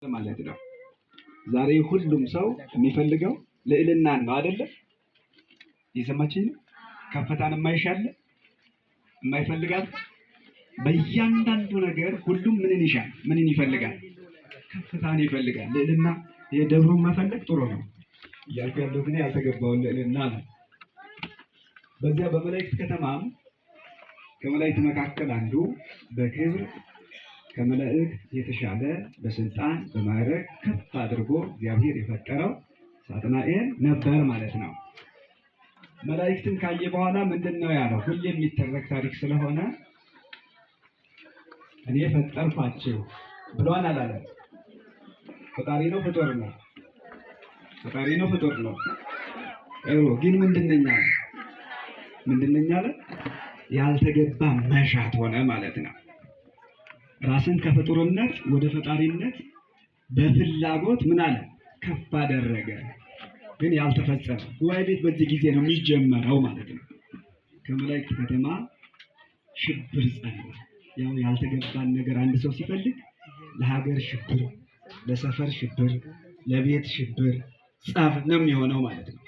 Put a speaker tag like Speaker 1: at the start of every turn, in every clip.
Speaker 1: ማለት ነው። ዛሬ ሁሉም ሰው የሚፈልገው ልዕልናን ነው አይደለ? ይሰማችኝ? ከፍታን የማይሻል የማይፈልጋል። በእያንዳንዱ ነገር ሁሉም ምንን ይሻል? ምንን ይፈልጋል? ከፍታን ይፈልጋል። ልዕልና የደብሩን መፈለግ ጥሩ ነው እያልኩ ያለው ግን ያልተገባውን ልዕልና ነው። በዚያ በመላእክት ከተማም ከመላእክት መካከል አንዱ በክብር ከመላእክት የተሻለ በስልጣን በማዕረግ ከፍ አድርጎ እግዚአብሔር የፈጠረው ሳጥናኤል ነበር ማለት ነው። መላእክትን ካየ በኋላ ምንድነው ያለው? ሁሌ የሚተረክ ታሪክ ስለሆነ እኔ ፈጠርኳችሁ ብሏን አላለም። ፈጣሪ ነው ፍጡር ነው? ፈጣሪ ነው ፍጡር ነው? ግን ምንድነኛ አለ? ያልተገባ መሻት ሆነ ማለት ነው። ራስን ከፍጡርነት ወደ ፈጣሪነት በፍላጎት ምን አለ? ከፍ አደረገ። ግን ያልተፈጸመ ጉባኤ ቤት በዚህ ጊዜ ነው የሚጀመረው ማለት ነው። ከመላእክት ከተማ ሽብር ጸና። ያው ያልተገባን ነገር አንድ ሰው ሲፈልግ ለሀገር ሽብር፣ ለሰፈር ሽብር፣ ለቤት ሽብር፣ ጸብ ነው የሚሆነው ማለት ነው።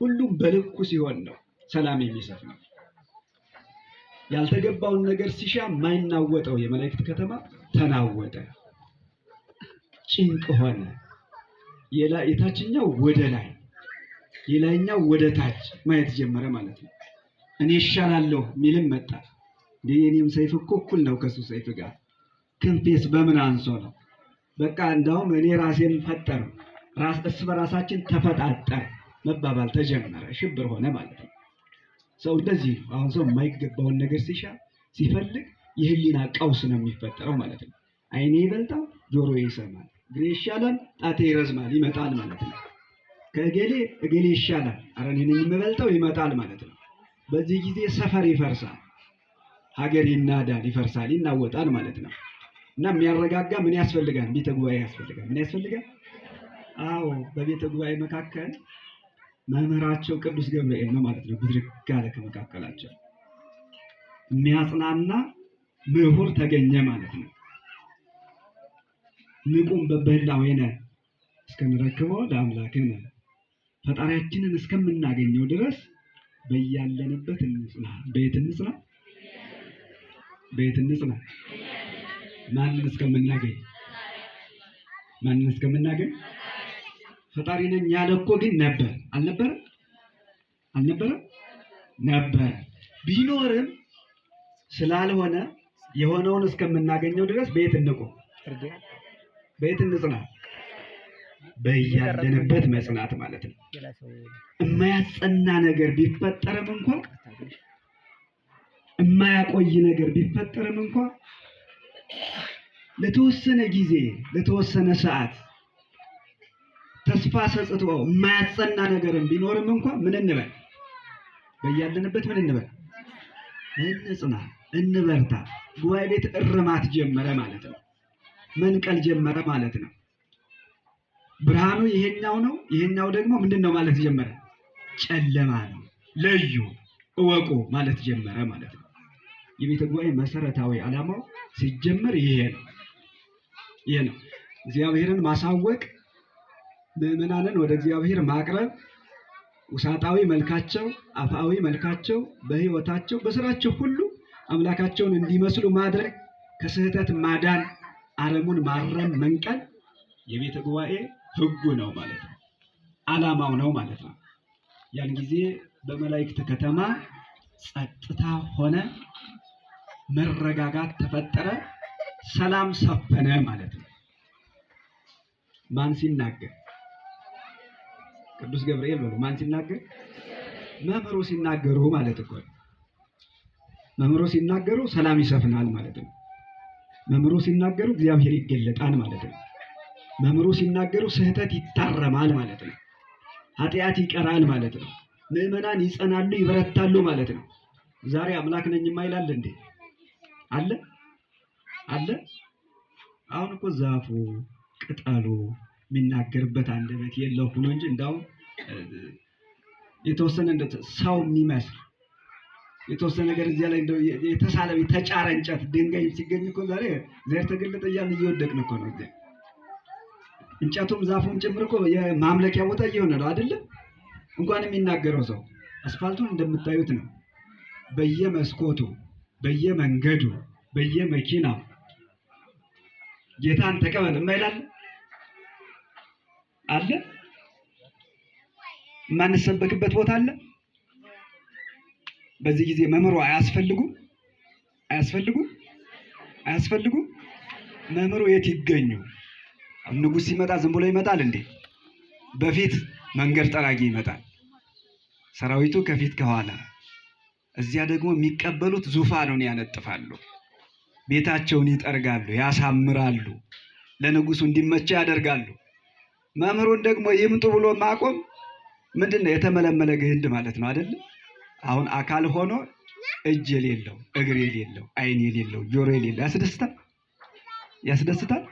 Speaker 1: ሁሉም በልኩ ሲሆን ነው ሰላም የሚሰፍነው። ያልተገባውን ነገር ሲሻ የማይናወጠው የመላእክት ከተማ ተናወጠ፣ ጭንቅ ሆነ። የታችኛው ወደ ላይ የላይኛው ወደ ታች ማየት ጀመረ ማለት ነው። እኔ እሻላለሁ ሚልም መጣ። የኔም ሰይፍ እኮ እኩል ነው ከሱ ሰይፍ ጋር፣ ክንፌስ በምን አንሶ ነው? በቃ እንደውም እኔ ራሴን ፈጠር እርስ በራሳችን ተፈጣጠር መባባል ተጀመረ። ሽብር ሆነ ማለት ነው። ሰው እንደዚህ አሁን ሰው የማይገባውን ነገር ሲሻ ሲፈልግ የህሊና ቀውስ ነው የሚፈጠረው ማለት ነው። አይኔ ይበልጣል፣ ጆሮ ይሰማል፣ እግሬ ይሻላል፣ ጣቴ ይረዝማል ይመጣል ማለት ነው። እገሌ ይሻላል፣ ኧረ እኔ ነኝ የምበልጠው ይመጣል ማለት ነው። በዚህ ጊዜ ሰፈር ይፈርሳል፣ ሀገር ይናዳል፣ ይፈርሳል፣ ይናወጣል ማለት ነው። እና የሚያረጋጋ ምን ያስፈልጋል? ቤተ ጉባኤ ያስፈልጋል። ምን ያስፈልጋል? አዎ በቤተ ጉባኤ መካከል መምህራቸው ቅዱስ ገብርኤል ነው ማለት ነው። ብድግ አለ ከመካከላቸው፣ የሚያጽናና ምሁር ተገኘ ማለት ነው። ንቁም በበህላዌነ እስከንረክበው ለአምላክነ፣ ፈጣሪያችንን እስከምናገኘው ድረስ በያለንበት እንጽና። በየት እንጽና? በየት እንጽና? ማንን እስከምናገኝ? ፈጣሪ ነኝ ያለ እኮ ግን ነበር አልነበረ? ነበር። ቢኖርም ስላልሆነ የሆነውን እስከምናገኘው ድረስ በየት እንቁም? በየት እንጽና? በያለንበት መጽናት ማለት ነው። የማያጸና ነገር ቢፈጠርም እንኳን የማያቆይ ነገር ቢፈጠርም እንኳን ለተወሰነ ጊዜ ለተወሰነ ሰዓት ተስፋ ሰጥቶ የማያጸና ነገርም ቢኖርም እንኳን ምን እንበል? በያለንበት ምን እንበል? እንጽና፣ እንበርታ። ጉባኤ ቤት እርማት ጀመረ ማለት ነው። መንቀል ጀመረ ማለት ነው። ብርሃኑ ይሄኛው ነው፣ ይሄኛው ደግሞ ምንድነው ማለት ጀመረ? ጨለማ ነው። ለዩ እወቁ ማለት ጀመረ ማለት ነው። የቤተ ጉባኤ መሰረታዊ ዓላማው ሲጀመር ይሄ ነው። እግዚአብሔርን ማሳወቅ፣ ምዕመናንን ወደ እግዚአብሔር ማቅረብ፣ ውሳጣዊ መልካቸው አፋዊ መልካቸው በህይወታቸው በስራቸው ሁሉ አምላካቸውን እንዲመስሉ ማድረግ፣ ከስህተት ማዳን፣ አረሙን ማረም፣ መንቀል የቤተ ጉባኤ ህጉ ነው ማለት ነው። ዓላማው ነው ማለት ነው። ያን ጊዜ በመላእክት ከተማ ጸጥታ ሆነ፣ መረጋጋት ተፈጠረ፣ ሰላም ሰፈነ ማለት ነው። ማን ሲናገር? ቅዱስ ገብርኤል ነው። ማን ሲናገር? መምህሩ ሲናገሩ ማለት እኮ ነው። መምህሩ ሲናገሩ ሰላም ይሰፍናል ማለት ነው። መምህሩ ሲናገሩ እግዚአብሔር ይገለጣል ማለት ነው። መምህሩ ሲናገሩ ስህተት ይታረማል ማለት ነው። ኃጢአት ይቀራል ማለት ነው። ምዕመናን ይጸናሉ፣ ይበረታሉ ማለት ነው። ዛሬ አምላክ ነኝ የማይላል እንዴ? አለ። አሁን እኮ ዛፉ ቅጠሉ የሚናገርበት አንደበት የለው ሆኖ እንጂ እንዳውም የተወሰነ እንደ ሰው የሚመስል የተወሰነ ነገር እዚያ ላይ እንደው የተሳለ የተጫረ እንጨት ድንጋይ ሲገኝ እኮ ዛሬ ዘር ተገለጠ እያልን እየወደቅን እኮ ነው። እንጨቱም ዛፉም ጭምር እኮ የማምለኪያ ቦታ እየሆነ ነው አይደለም? እንኳን የሚናገረው ሰው አስፋልቱን እንደምታዩት ነው። በየመስኮቱ፣ በየመንገዱ፣ በየመኪናው ጌታን ተቀበል የማይላል አለ? የማንሰበክበት ቦታ አለ? በዚህ ጊዜ መምህሩ አያስፈልጉም? አያስፈልጉም? አያስፈልጉም? መምህሩ የት ይገኙ? ንጉሥ ሲመጣ ዝም ብሎ ይመጣል እንዴ? በፊት መንገድ ጠራጊ ይመጣል፣ ሰራዊቱ ከፊት ከኋላ። እዚያ ደግሞ የሚቀበሉት ዙፋኑን ያነጥፋሉ፣ ቤታቸውን ይጠርጋሉ፣ ያሳምራሉ፣ ለንጉሱ እንዲመቸው ያደርጋሉ። መምህሩን ደግሞ ይምጡ ብሎ ማቆም ምንድነው? የተመለመለ ግንድ ማለት ነው አይደል? አሁን አካል ሆኖ እጅ የሌለው እግር የሌለው ዓይን የሌለው ጆሮ የሌለው ያስደስታል? ያስደስታል?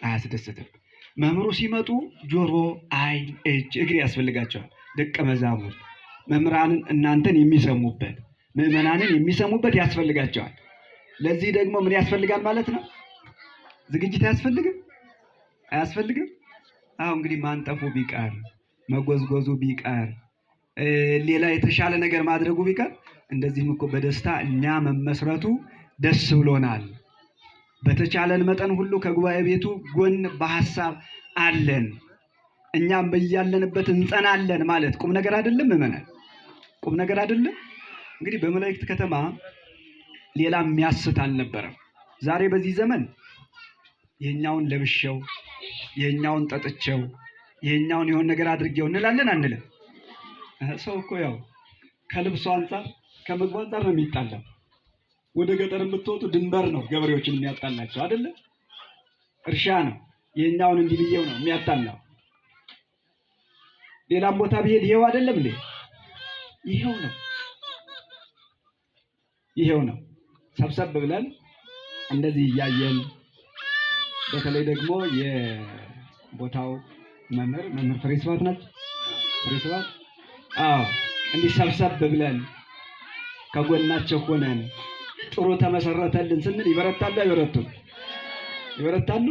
Speaker 1: አያስደስትም። መምህሩ ሲመጡ ጆሮ፣ ዓይን፣ እጅ፣ እግር ያስፈልጋቸዋል። ደቀ መዛሙርት መምህራንን እናንተን የሚሰሙበት ምዕመናንን የሚሰሙበት ያስፈልጋቸዋል። ለዚህ ደግሞ ምን ያስፈልጋል ማለት ነው? ዝግጅት አያስፈልግም? አያስፈልግም? አሁን እንግዲህ ማንጠፉ ቢቀር፣ መጎዝጎዙ ቢቀር፣ ሌላ የተሻለ ነገር ማድረጉ ቢቀር፣ እንደዚህም እኮ በደስታ እኛ መመስረቱ ደስ ብሎናል። በተቻለን መጠን ሁሉ ከጉባኤ ቤቱ ጎን በሐሳብ አለን። እኛም በያለንበት እንጸናለን ማለት ቁም ነገር አይደለም? ምዕመናን ቁም ነገር አይደለም? እንግዲህ በመላእክት ከተማ ሌላ የሚያስት አልነበረም። ዛሬ በዚህ ዘመን ይሄኛውን ለብሼው፣ ይሄኛውን ጠጥቼው፣ ይሄኛውን የሆነ ነገር አድርጌው እንላለን አንልም? ሰው እኮ ያው ከልብሱ አንፃር ከምግቡ አንፃር ነው የሚጣላው። ወደ ገጠር የምትወጡ ድንበር ነው ገበሬዎችን የሚያጣላቸው አይደለ? እርሻ ነው ይሄኛውን እንዲህ ብዬው ነው የሚያጣላው። ሌላም ቦታ ብሄድ ይሄው አይደለም እንዴ? ይሄው ነው ይሄው ነው። ሰብሰብ ብለን እንደዚህ እያየን፣ በተለይ ደግሞ የቦታው መምህር ፍሬ ስብሐት ናቸው። ፍሬ ስብሐት እንዲህ ሰብሰብ ብለን ከጎናቸው ሆነን ጥሩ ተመሰረተልን ስንል ይበረታሉ አይበረቱም? ይበረታሉ።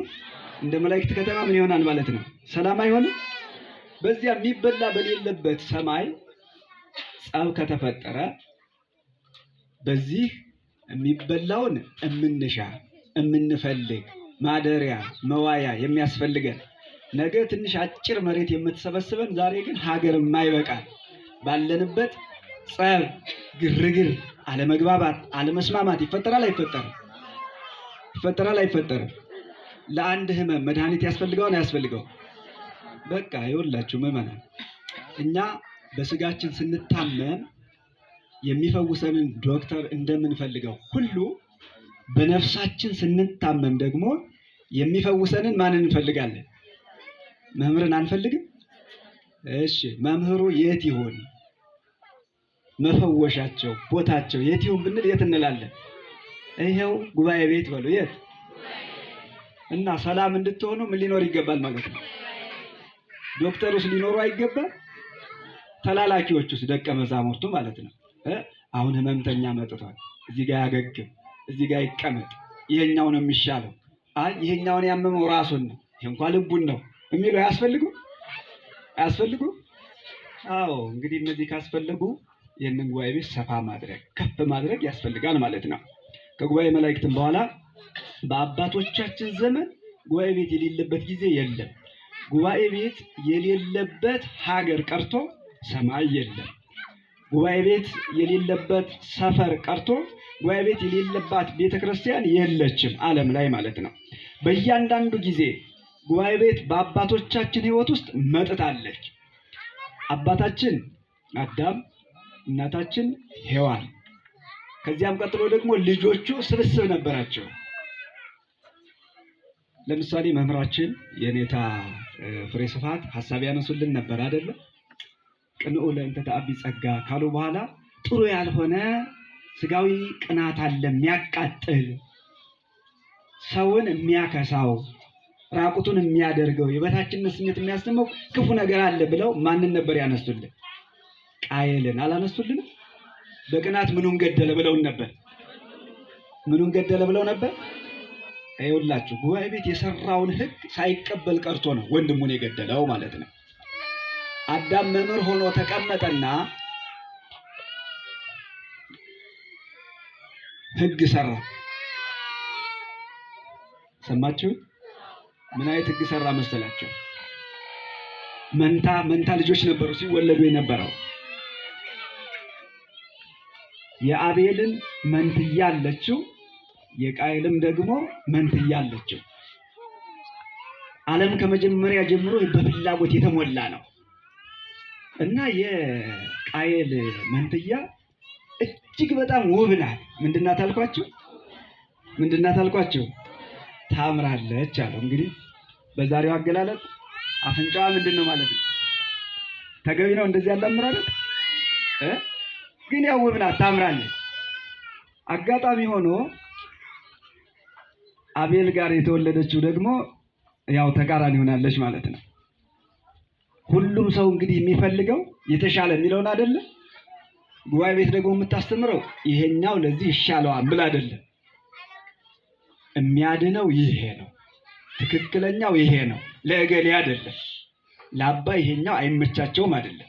Speaker 1: እንደ መላእክት ከተማ ምን ይሆናል ማለት ነው? ሰላም አይሆንም? በዚያ የሚበላ በሌለበት ሰማይ ጸብ ከተፈጠረ በዚህ የሚበላውን እምንሻ እምንፈልግ ማደሪያ መዋያ የሚያስፈልገን ነገ ትንሽ አጭር መሬት የምትሰበስበን ዛሬ ግን ሀገር የማይበቃል ባለንበት ጸብ፣ ግርግር፣ አለመግባባት፣ አለመስማማት ይፈጠራል አይፈጠርም? ይፈጠራል አይፈጠርም? ለአንድ ህመም መድኃኒት ያስፈልገዋል አያስፈልገው? በቃ ይኸውላችሁ ምዕመናን፣ እኛ በስጋችን ስንታመም የሚፈውሰንን ዶክተር እንደምንፈልገው ሁሉ በነፍሳችን ስንታመም ደግሞ የሚፈውሰንን ማንን እንፈልጋለን? መምህርን አንፈልግም? እሺ መምህሩ የት ይሆን? መፈወሻቸው ቦታቸው የት ይሆን ብንል የት እንላለን? ይሄው ጉባኤ ቤት በሉ። የት? እና ሰላም እንድትሆኑ ምን ሊኖር ይገባል ማለት ነው? ዶክተሩስ ሊኖሩ አይገባም? ተላላኪዎቹስ ደቀ መዛሙርቱ ማለት ነው። አሁን ህመምተኛ መጥቷል፣ እዚህ ጋር ያገግም፣ እዚህ ጋር ይቀመጥ፣ ይሄኛው ነው የሚሻለው፣ አይ ይሄኛውን ያመመው ራሱን ነው፣ ይሄ እንኳን ልቡን ነው የሚለው አያስፈልጉ? አያስፈልጉ? አዎ እንግዲህ እነዚህ ካስፈልጉ ይህንን ጉባኤ ቤት ሰፋ ማድረግ ከፍ ማድረግ ያስፈልጋል ማለት ነው። ከጉባኤ መላእክትም በኋላ በአባቶቻችን ዘመን ጉባኤ ቤት የሌለበት ጊዜ የለም። ጉባኤ ቤት የሌለበት ሀገር ቀርቶ ሰማይ የለም። ጉባኤ ቤት የሌለበት ሰፈር ቀርቶ ጉባኤ ቤት የሌለባት ቤተክርስቲያን የለችም ዓለም ላይ ማለት ነው። በእያንዳንዱ ጊዜ ጉባኤ ቤት በአባቶቻችን ሕይወት ውስጥ መጥታለች። አባታችን አዳም፣ እናታችን ሔዋን፣ ከዚያም ቀጥሎ ደግሞ ልጆቹ ስብስብ ነበራቸው። ለምሳሌ መምህራችን የኔታ ፍሬ ስብሐት ሐሳብ ያነሱልን ነበር አይደለ? ቅንኡ ለእንተ ተአቢ ጸጋ ካሉ በኋላ ጥሩ ያልሆነ ስጋዊ ቅናት አለ፣ የሚያቃጥል ሰውን የሚያከሳው ራቁቱን የሚያደርገው የበታችነት ስሜት የሚያስመው ክፉ ነገር አለ ብለው ማንን ነበር ያነሱልን? ቃየልን አላነሱልን? በቅናት ምኑን ገደለ ብለውን ነበር? ምኑን ገደለ ብለው ነበር? ይኸውላችሁ ጉባኤ ቤት የሰራውን ሕግ ሳይቀበል ቀርቶ ነው ወንድሙን የገደለው ማለት ነው። አዳም መምህር ሆኖ ተቀመጠና ሕግ ሰራ። ሰማችሁ? ምን አይነት ሕግ ሰራ መሰላችሁ? መንታ ልጆች ነበሩ ሲወለዱ የነበረው። የአቤልን መንትያ አለችው፣ የቃየልም ደግሞ መንትያ አለችው። ዓለም ከመጀመሪያ ጀምሮ በፍላጎት የተሞላ ነው እና የቃየል መንትያ እጅግ በጣም ውብ ናት። ምንድናት አልኳችሁ? ታምራለች አለው። እንግዲህ በዛሬው አገላለጥ አፍንጫዋ ምንድን ነው ማለት ነው? ተገቢ ነው እንደዚህ ያለ አምራለት ግን ያው ውብ ናት፣ ታምራለች። አጋጣሚ ሆኖ አቤል ጋር የተወለደችው ደግሞ ያው ተቃራኒ ሆናለች ማለት ነው። ሁሉም ሰው እንግዲህ የሚፈልገው የተሻለ የሚለውን አይደለ? ጉባኤ ቤት ደግሞ የምታስተምረው ይሄኛው ለዚህ ይሻለዋል ብላ አይደለም። የሚያድነው ይሄ ነው፣ ትክክለኛው ይሄ ነው፣ ለእገሌ አይደለም። ለአባ ይሄኛው አይመቻቸውም አይደለም።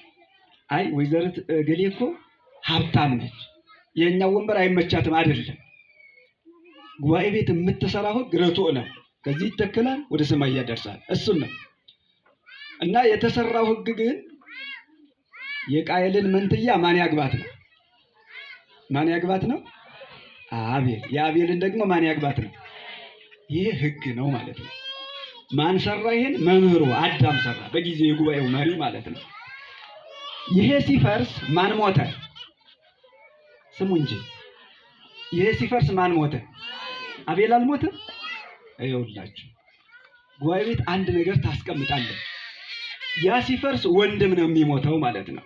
Speaker 1: አይ ወይዘሪት እገሌ እኮ ሀብታም ነች፣ የኛው ወንበር አይመቻትም አይደለም። ጉባኤ ቤት የምትሰራው ሕግ ርቱዕ ነው። ከዚህ ይተከላል ወደ ሰማይ ያደርሳል። እሱን ነው እና የተሰራው ሕግ ግን የቃየልን መንትያ ማን ያግባት ነው? አቤል። የአቤልን ደግሞ ማን ያግባት ነው? ይሄ ሕግ ነው ማለት ነው። ማን ሰራ ይሄን? መምህሩ አዳም ሰራ፣ በጊዜ የጉባኤው መሪ ማለት ነው። ይሄ ሲፈርስ ማን ሞተ? ስሙ እንጂ ይሄ ሲፈርስ ማን ሞተ? አቤል አልሞተም? ይኸውላችሁ ጉባኤ ቤት አንድ ነገር ታስቀምጣለች። ያ ሲፈርስ ወንድም ነው የሚሞተው ማለት ነው።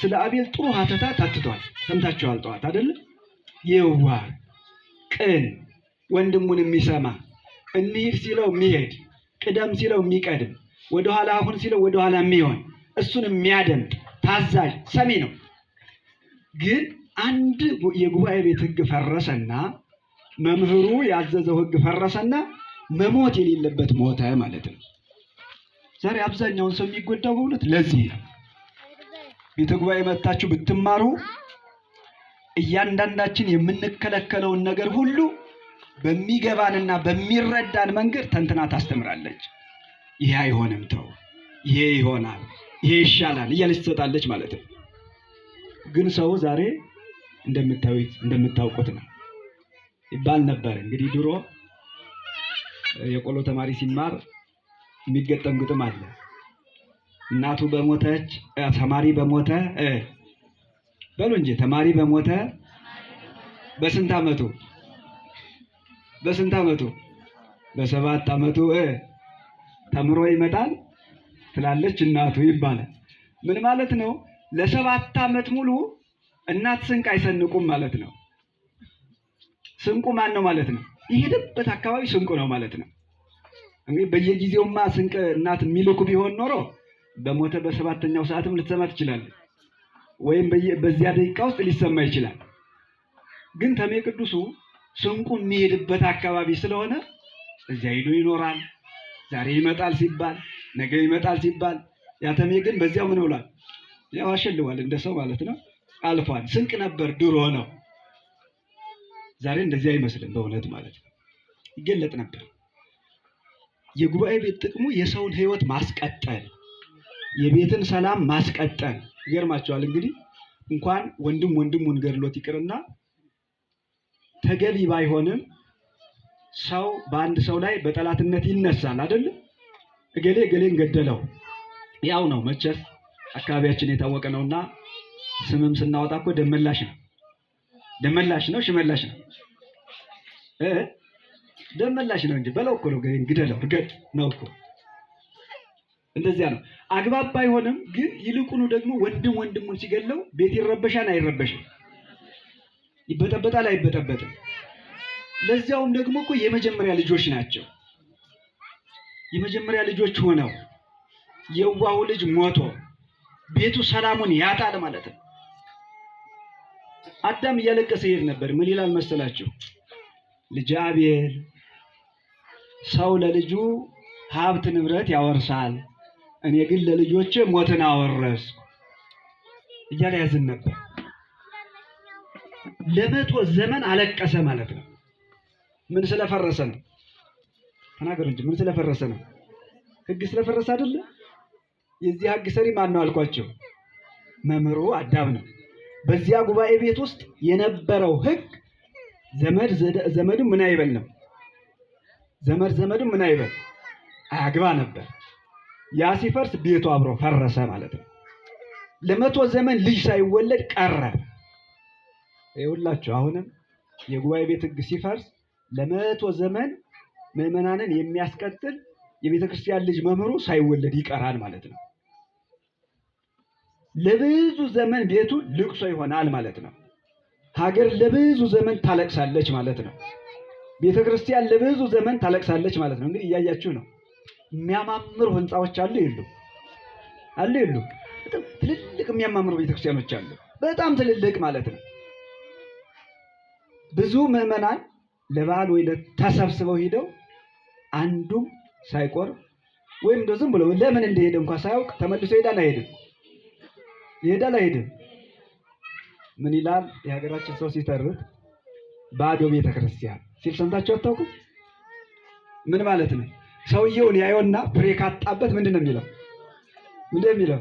Speaker 1: ስለ አቤል ጥሩ ሀተታ ታትቷል፣ ሰምታችኋል ጠዋት አይደል? የዋህ ቅን፣ ወንድሙን የሚሰማ፣ እንሂድ ሲለው የሚሄድ፣ ቅደም ሲለው የሚቀድም፣ ወደኋላ አሁን ሲለው ወደኋላ የሚሆን፣ እሱን የሚያደምጥ ታዛዥ ሰሚ ነው። ግን አንድ የጉባኤ ቤት ሕግ ፈረሰና መምህሩ ያዘዘው ሕግ ፈረሰና መሞት የሌለበት ሞተ ማለት ነው። ዛሬ አብዛኛውን ሰው የሚጎዳው በእውነት ለዚህ ነው። ቤተ ጉባኤ መጥታችሁ ብትማሩ እያንዳንዳችን የምንከለከለውን ነገር ሁሉ በሚገባንና በሚረዳን መንገድ ተንትና ታስተምራለች። ይሄ አይሆንም፣ ተው፣ ይሄ ይሆናል፣ ይሄ ይሻላል እያለች ትሰጣለች ማለት ነው። ግን ሰው ዛሬ እንደምታውቁት ነው ይባል ነበር። እንግዲህ ድሮ የቆሎ ተማሪ ሲማር የሚገጠም ግጥም አለ። እናቱ በሞተች ተማሪ በሞተ በሉ እንጂ ተማሪ በሞተ በስንት ዓመቱ? በ7 ዓመቱ ተምሮ ይመጣል ትላለች እናቱ ይባላል። ምን ማለት ነው? ለ7 ዓመት ሙሉ እናት ስንቅ አይሰንቁም ማለት ነው። ስንቁ ማን ነው ማለት ነው? የሄደበት አካባቢ ስንቁ ነው ማለት ነው። እንግዲህ በየጊዜውማ ስንቅ እናት የሚልኩ ቢሆን ኖሮ በሞተ በ7ኛው ሰዓትም ልትሰማ ትችላለች፣ ወይም በዚያ ደቂቃ ውስጥ ሊሰማ ይችላል። ግን ተሜ ቅዱሱ ስንቁ የሚሄድበት አካባቢ ስለሆነ እዚያ ሄዶ ይኖራል። ዛሬ ይመጣል ሲባል ነገ ይመጣል ሲባል፣ ያ ተሜ ግን በዚያው ምን ብሏል? ያው አሸልዋል፣ እንደ ሰው ማለት ነው። አልፏል። ስንቅ ነበር ድሮ ነው። ዛሬ እንደዚህ አይመስልም በእውነት ማለት ነው። ይገለጥ ነበር። የጉባኤ ቤት ጥቅሙ የሰውን ሕይወት ማስቀጠል፣ የቤትን ሰላም ማስቀጠል። ይገርማቸዋል። እንግዲህ እንኳን ወንድሙን ገድሎት ይቅርና ተገቢ ባይሆንም ሰው በአንድ ሰው ላይ በጠላትነት ይነሳል አይደል? እገሌን ገደለው ያው ነው መቼስ አካባቢያችን የታወቀ ነውና ስምም ስናወጣ እኮ ደመላሽ ነው ሽመላሽ ነው ደመላሽ ነው እንጂ በለው እኮ ነው ግደለው እርገጥ ነው እኮ። እንደዚያ ነው። አግባብ ባይሆንም ግን ይልቁኑ ደግሞ ወንድሙን ሲገለው ቤት ይረበሻል አይረበሽም? ይበጠበጣል አይበጠበጥም? ለዚያውም ደግሞ እኮ የመጀመሪያ ልጆች ናቸው። የመጀመሪያ ልጆች ሆነው የዋሁ ልጅ ሞቶ ቤቱ ሰላሙን ያጣል ማለት ነው። አዳም እያለቀሰ ይሄድ ነበር። ምን ይላል መሰላችሁ? ልጅ አቤል ሰው ለልጁ ሀብት ንብረት ያወርሳል፣ እኔ ግን ለልጆቼ ሞትን አወረስኩ እያለ ያዝን ነበር። ለ100 ዘመን አለቀሰ ማለት ነው። ምን ስለፈረሰ ነው? ተናገሩ እንጂ ምን ስለፈረሰ ነው? ሕግ ስለፈረሰ አይደለ? የዚህ ሕግ ሰሪ ማን ነው አልኳቸው? መምህሩ አዳም ነው። በዚያ ጉባኤ ቤት ውስጥ የነበረው ሕግ ዘመዱ ምን አይበል ነው? ዘመዱ ምን አይበል አያግባ ነበር። ያ ሲፈርስ ቤቱ አብሮ ፈረሰ ማለት ነው። ለ100 ዘመን ልጅ ሳይወለድ ቀረ። ይኸውላችሁ አሁንም የጉባኤ ቤት ሕግ ሲፈርስ ለ100 ዘመን ምዕመናንን የሚያስቀጥል የቤተ ክርስቲያን ልጅ መምህሩ ሳይወለድ ይቀራል ማለት ነው። ለብዙ ዘመን ቤቱ ልቅሶ ይሆናል ማለት ነው። ሀገር ለብዙ ዘመን ታለቅሳለች ማለት ነው። ቤተ ክርስቲያን ለብዙ ዘመን ታለቅሳለች ማለት ነው። እንግዲህ እያያችሁ ነው። የሚያማምሩ ህንፃዎች አሉ የሉ? አሉ የሉ? በጣም ትልልቅ የሚያማምሩ ቤተክርስቲያኖች አሉ። በጣም ትልልቅ ማለት ነው። ብዙ ምዕመናን ለበዓል ወይ ተሰብስበው ሂደው አንዱም ሳይቆርብ ወይም እንደው ዝም ብሎ ለምን እንደሄደ እንኳን ሳያውቅ ተመልሶ ይሄዳል አይሄድም? ይሄዳል አይሄድም? ምን ይላል የሀገራችን ሰው ሲተርት ባዶ ቤተክርስቲያን ሲል ሰምታችሁ አታውቁም? ምን ማለት ነው? ሰውየውን ያየውና ፍሬ ካጣበት ምንድን ነው የሚለው? ምንድን ነው የሚለው?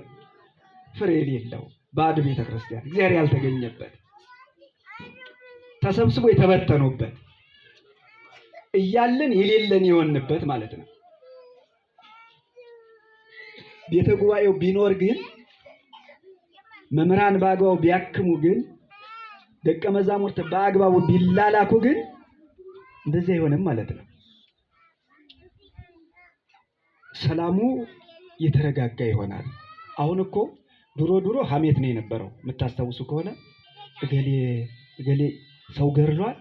Speaker 1: ፍሬ የሌለው ባዶ ቤተክርስቲያን፣ እግዚአብሔር ያልተገኘበት፣ ተሰብስቦ የተበተኑበት፣ እያለን የሌለን የሆንበት ማለት ነው። ቤተ ጉባኤው ቢኖር ግን መምህራን በአግባቡ ቢያክሙ ግን ደቀ መዛሙርት በአግባቡ ቢላላኩ ግን እንደዚህ አይሆንም ማለት ነው። ሰላሙ የተረጋጋ ይሆናል። አሁን እኮ ድሮ ሐሜት ነው የነበረው። የምታስታውሱ ከሆነ እገሌ ሰው ገድሏል፣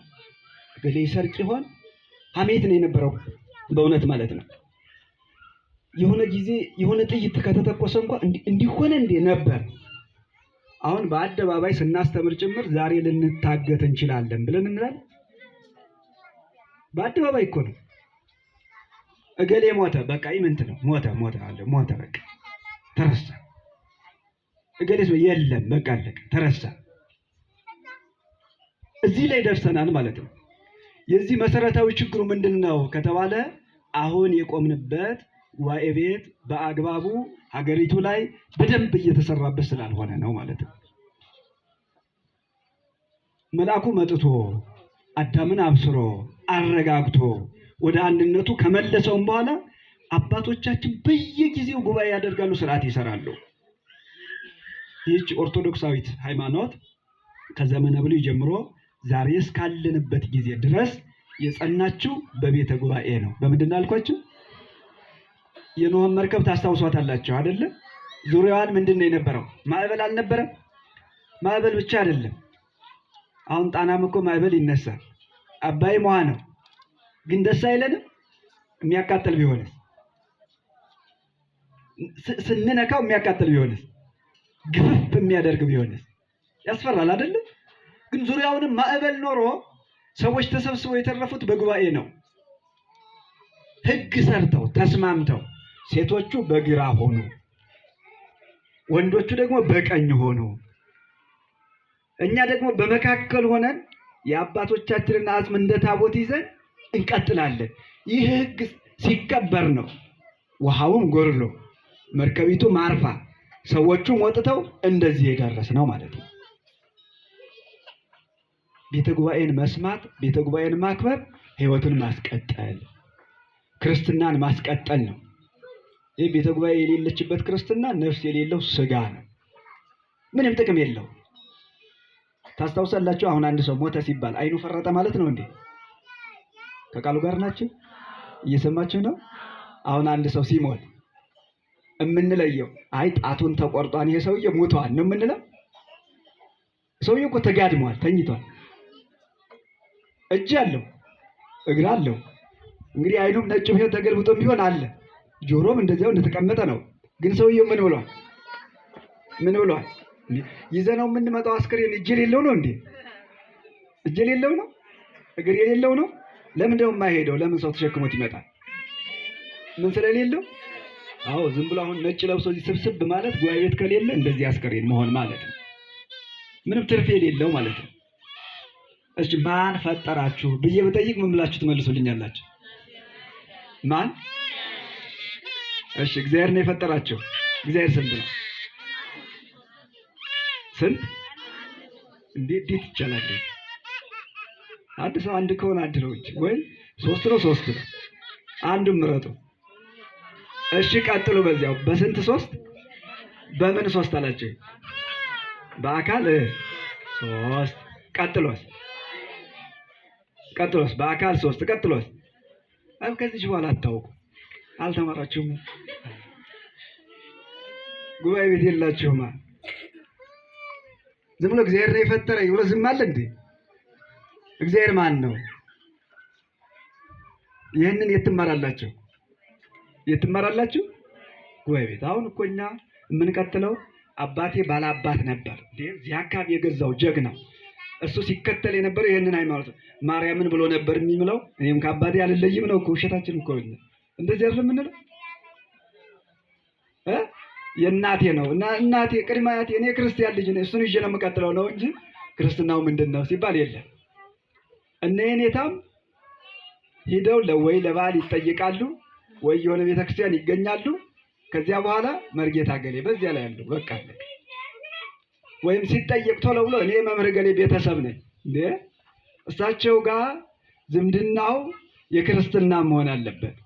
Speaker 1: እገሌ ይሰርቅ ይሆን፣ ሐሜት ነው የነበረው በእውነት ማለት ነው። የሆነ ጊዜ የሆነ ጥይት ከተተኮሰ እንኳን እንዲሆነ እንዴ ነበር። አሁን በአደባባይ ስናስተምር ጭምር ዛሬ ልንታገት እንችላለን ብለን እንላለን። በአደባባይ እኮ ነው። እገሌ ሞተ፣ በቃ ይምንት ነው ሞተ በቃ ተረሳ። እገሌ የለም በቃ አለቀ ተረሳ። እዚህ ላይ ደርሰናል ማለት ነው። የዚህ መሰረታዊ ችግሩ ምንድነው ከተባለ አሁን የቆምንበት ጉባኤ ቤት በአግባቡ ሀገሪቱ ላይ በደንብ እየተሰራበት ስላልሆነ ነው ማለት ነው። መልአኩ መጥቶ አዳምን አብስሮ አረጋግቶ ወደ አንድነቱ ከመለሰውም በኋላ አባቶቻችን በየጊዜው ጉባኤ ያደርጋሉ፣ ስርዓት ይሰራሉ። ይህች ኦርቶዶክሳዊት ሃይማኖት ከዘመነ ብሉይ ጀምሮ ዛሬ እስካለንበት ጊዜ ድረስ የጸናችው በቤተ ጉባኤ ነው። በምንድን አልኳችሁ? የኖህን መርከብ ታስታውሷታላችሁ አይደለ? ዙሪያዋን ምንድን ነው የነበረው? ማዕበል አልነበረም? ማዕበል ብቻ አይደለም። አሁን ጣናም እኮ ማዕበል ይነሳል። አባይም ውሃ ነው። ግን ደስ አይለንም? የሚያቃጥል ቢሆንስ? ስንነካው የሚያቃጥል ቢሆንስ? ግፍፍ የሚያደርግ ቢሆንስ? ያስፈራል አይደለ? ግን ዙሪያውንም ማዕበል ኖሮ ሰዎች ተሰብስበው የተረፉት በጉባኤ ነው። ሕግ ሰርተው ተስማምተው ሴቶቹ በግራ ሆኑ፣ ወንዶቹ ደግሞ በቀኝ ሆኑ። እኛ ደግሞ በመካከል ሆነን የአባቶቻችንን አጽም እንደ ታቦት ይዘን እንቀጥላለን። ይህ ሕግ ሲከበር ነው ውሃውም ጎርሎ መርከቢቱ ማርፋ ሰዎቹም ወጥተው እንደዚህ የደረስነው ማለት ነው። ቤተ ጉባኤን መስማት፣ ቤተ ጉባኤን ማክበር ሕይወትን ማስቀጠል፣ ክርስትናን ማስቀጠል ነው። ይህ ቤተ ጉባኤ የሌለችበት ክርስትና ነፍስ የሌለው ስጋ ነው። ምንም ጥቅም የለው። ታስታውሳላችሁ? አሁን አንድ ሰው ሞተ ሲባል አይኑ ፈረጠ ማለት ነው እንዴ? ከቃሉ ጋር ናችሁ? እየሰማችሁ ነው? አሁን አንድ ሰው ሲሞት የምንለየው አይ ጣቱን ተቆርጧን ይሄ ሰውዬ ሞቷል ነው የምንለው? ሰውዬው እኮ ተጋድሟል፣ ተኝቷል። እጅ አለው፣ እግር አለው። እንግዲህ አይኑም ነጭ ቢሆን ተገልብጦ ቢሆን አለ፣ ጆሮም እንደዚያው እንደተቀመጠ ነው። ግን ሰውዬው ምን ብሏል? ይዘነው የምንመጣው አስክሬን እጅ የሌለው ነው እንዴ? እጅ የሌለው ነው? እግር የሌለው ነው? ለምን ደግሞ የማይሄደው? ለምን ሰው ተሸክሞት ይመጣል? ምን ስለሌለው? አዎ ዝም ብሎ አሁን ነጭ ለብሶ ስብስብ ማለት ጉባኤ ቤት ከሌለ እንደዚህ አስከሬን መሆን ማለት ነው። ምንም ትርፍ የሌለው ማለት ነው። እሺ ማን ፈጠራችሁ ብዬ ብጠይቅ ምን ብላችሁ ትመልሱልኛላችሁ? ማን? እሺ እግዚአብሔር ነው የፈጠራቸው። እግዚአብሔር ስንት ነው? ስንት? እንዴት ይቻላል? አንድ ሰው አንድ ከሆነ አንድ ነው እንጂ ወይ ሶስት ነው ሶስት ነው። አንዱን ምረጡ። እሺ ቀጥሉ። በዚያው በስንት ሶስት? በምን ሶስት አላችሁ? በአካል ሶስት። ቀጥሎስ? በአካል ሶስት። ቀጥሎስ? ከዚህ በኋላ አታውቁ፣ አልተማራችሁም። ጉባኤ ቤት የላችሁማ። ዝም ብሎ እግዚአብሔር ነው የፈጠረኝ ብሎ ዝም አለ እንዴ? እግዚአብሔር ማን ነው? ይህንን የትማራላችሁ? ጉባኤ ቤት። አሁን እኮ እኛ የምንቀጥለው አባቴ ባላባት ነበር እዚህ አካባቢ የገዛው ጀግና፣ እሱ ሲከተል የነበረው ይህንን ሃይማኖት ማርያምን ብሎ ነበር የሚምለው። እኔም ከአባቴ አልለይም ነው እኮ። ውሸታችን እኮ እንደዚህ አይደለም የምንለው። የእናቴ ነው እና እናቴ ቅድመ አያቴ፣ እኔ ክርስቲያን ልጅ ነኝ እሱን ይዤ ነው የምቀጥለው ነው እንጂ ክርስትናው ምንድን ነው ሲባል የለም። እነ የኔታም ሂደው ወይ ለበዓል ይጠይቃሉ ወይ የሆነ ቤተክርስቲያን ይገኛሉ። ከዚያ በኋላ መርጌታ ገሌ በዚያ ላይ ያለው በቃ ወይም ሲጠየቅ ቶሎ ብሎ እኔ መምህር ገሌ ቤተሰብ ነኝ እንዴ። እሳቸው ጋር ዝምድናው የክርስትና መሆን አለበት፣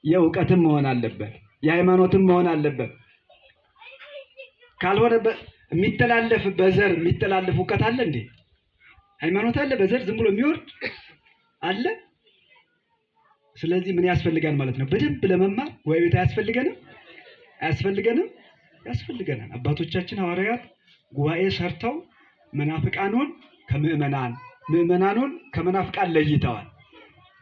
Speaker 1: የእውቀትም መሆን አለበት፣ የሃይማኖትም መሆን አለበት። ካልሆነ የሚተላለፍ በዘር የሚተላለፍ እውቀት አለ እንዴ? ሃይማኖት አለ በዘር ዝም ብሎ የሚወርድ አለ? ስለዚህ ምን ያስፈልጋል ማለት ነው? በደንብ ለመማር ጉባኤ ቤት አያስፈልገንም? ያስፈልገናል። አባቶቻችን ሐዋርያት ጉባኤ ሰርተው መናፍቃኑን ከምዕመናን ምዕመናኑን ከመናፍቃን ለይተዋል።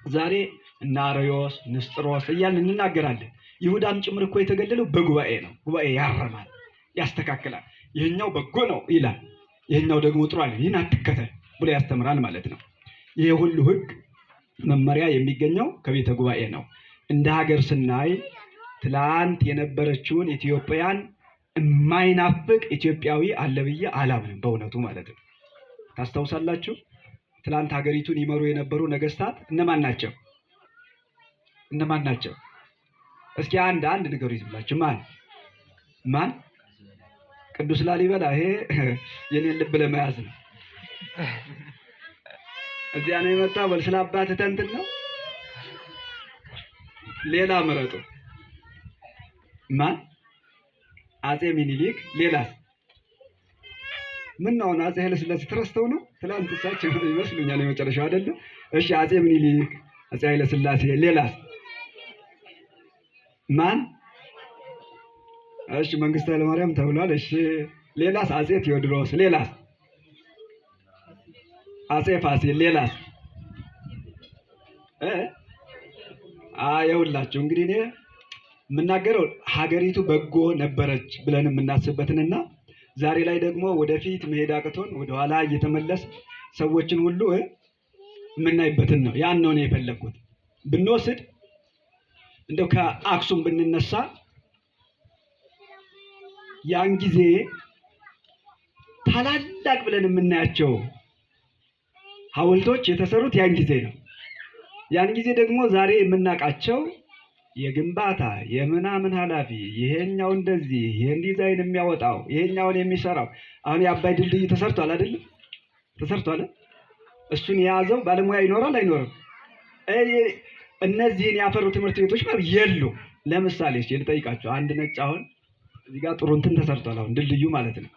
Speaker 1: ዛሬ እነ አርዮስ ንስጥሮስ እያልን እንናገራለን። ይሁዳም ጭምር እኮ የተገለለው በጉባኤ ነው። ጉባኤ ያረማል፣ ያስተካክላል። ይህኛው በጎ ነው ይላል፣ ይህኛው ደግሞ ጥሩ አይደለም፣ ይህን አትከተል ብሎ ያስተምራል ማለት ነው። ይሄ ሁሉ ሕግ መመሪያ የሚገኘው ከቤተ ጉባኤ ነው። እንደ ሀገር ስናይ ትላንት የነበረችውን ኢትዮጵያን የማይናፍቅ ኢትዮጵያዊ አለ ብዬ አላምንም፣ በእውነቱ ማለት ነው። ታስታውሳላችሁ? ትላንት ሀገሪቱን ይመሩ የነበሩ ነገስታት እነማን ናቸው? እስኪ አንድ ንገሩ ይዝብላችሁ። ማን? ቅዱስ ላሊበላ። ይሄ የኔን ልብ ለመያዝ ነው። እዚያ ነው የመጣው። በል ስለ አባትህ ተንትን ነው። ሌላ ምረጡ። ማን? አጼ ሚኒሊክ። ሌላስ? ምን ነው አጼ ኃይለ ሥላሴ ተረስተው ነው? ትላንት እሳቸው ይመስሉኛል የመጨረሻው አይደለም። እሺ አጼ ሚኒሊክ፣ አጼ ኃይለ ሥላሴ። ሌላስ? ማን? እሺ መንግስቱ ኃይለ ማርያም ተብሏል። እሺ ሌላስ? አጼ ቴዎድሮስ። ሌላስ? አጼ ፋሲል። ሌላስ? ይኸውላችሁ እንግዲህ እኔ የምናገረው ሀገሪቱ በጎ ነበረች ብለን የምናስበትንና ዛሬ ላይ ደግሞ ወደፊት መሄድ አቅቶን ወደኋላ እየተመለስ ሰዎችን ሁሉ የምናይበትን ነው። ያን ነው የፈለግኩት። ብንወስድ እንደው ከአክሱም ብንነሳ ያን ጊዜ ታላላቅ ብለን የምናያቸው ሐውልቶች የተሰሩት ያን ጊዜ ነው። ያን ጊዜ ደግሞ ዛሬ የምናውቃቸው የግንባታ የምናምን ኃላፊ ይሄኛው እንደዚህ ይሄን ዲዛይን የሚያወጣው ይሄኛውን የሚሰራው አሁን የአባይ ድልድይ ተሰርቷል አይደል? ተሰርቷል። እሱን የያዘው ባለሙያ ይኖራል አይኖርም? እነዚህን ያፈሩ ትምህርት ቤቶች ማለት የሉ። ለምሳሌ እሺ ልጠይቃቸው። አንድ ነጭ አሁን እዚህ ጋር ጥሩ እንትን ተሰርቷል። አሁን ድልድዩ ማለት ነው።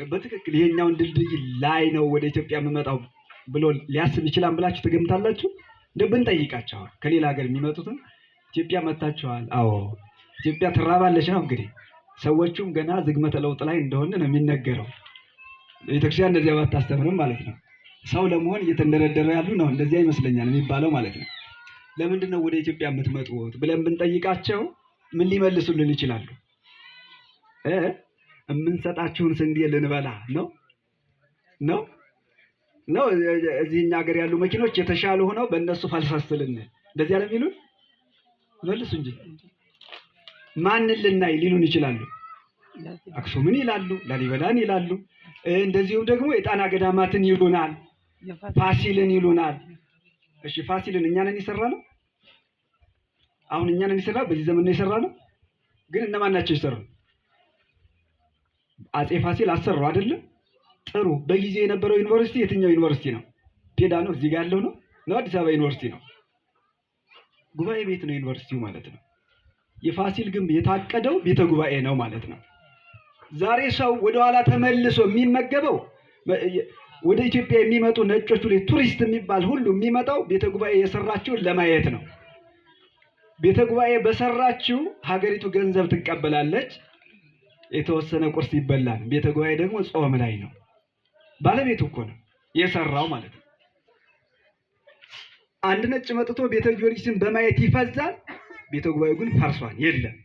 Speaker 1: በትክክል ይሄኛውን ድልድይ ላይ ነው ወደ ኢትዮጵያ የምመጣው ብሎ ሊያስብ ይችላል ብላችሁ ትገምታላችሁ? እንደው ብንጠይቃቸው ከሌላ ሀገር የሚመጡትን ኢትዮጵያ መጣችኋል? አዎ ኢትዮጵያ ትራባለች ነው እንግዲህ። ሰዎቹም ገና ዝግመተ ለውጥ ላይ እንደሆነ ነው የሚነገረው። ቤተክርስቲያን እንደዚያ ባታስተምርም ማለት ነው። ሰው ለመሆን እየተንደረደረ ያሉ ነው እንደዚያ ይመስለኛል የሚባለው ማለት ነው። ለምንድን ነው ወደ ኢትዮጵያ የምትመጡት ብለን ብንጠይቃቸው ምን ሊመልሱልን ይችላሉ? የምንሰጣችሁን ስንዴ ልንበላ ነው። ነው እዚህኛ ሀገር ያሉ መኪኖች የተሻሉ ሆነው በእነሱ ፈልሰስልን እንደዚህ ያለ ቢሉን መልሱ እንጂ ማንን ልናይ ሊሉን ይችላሉ። አክሱምን ይላሉ፣ ላሊበላን ይላሉ። እንደዚሁም ደግሞ የጣና ገዳማትን ይሉናል፣ ፋሲልን ይሉናል። እሺ ፋሲልን እኛ ነን የሰራነው? አሁን እኛ ነን የሰራነው? በዚህ ዘመን ነው የሰራነው? ግን እነማን ናቸው የሰሩ? አጼ ፋሲል አሰሩ አይደለም? ጥሩ። በጊዜ የነበረው ዩኒቨርሲቲ የትኛው ዩኒቨርሲቲ ነው? ፔዳ ነው? እዚህ ጋር ያለው ነው? አዲስ አበባ ዩኒቨርሲቲ ነው? ጉባኤ ቤት ነው ዩኒቨርሲቲው ማለት ነው። የፋሲል ግንብ የታቀደው ቤተ ጉባኤ ነው ማለት ነው። ዛሬ ሰው ወደኋላ ተመልሶ የሚመገበው ወደ ኢትዮጵያ የሚመጡ ነጮቹ ላይ ቱሪስት የሚባል ሁሉ የሚመጣው ቤተ ጉባኤ የሰራችውን ለማየት ነው። ቤተ ጉባኤ በሰራችው ሀገሪቱ ገንዘብ ትቀበላለች፣ የተወሰነ ቁርስ ይበላል። ቤተ ጉባኤ ደግሞ ጾም ላይ ነው። ባለቤቱ እኮ ነው የሰራው ማለት ነው። አንድ ነጭ መጥቶ ቤተ ጊዮርጊስን በማየት ይፈዛል። ቤተ ጉባኤው ግን ፈርሷል፣ የለም።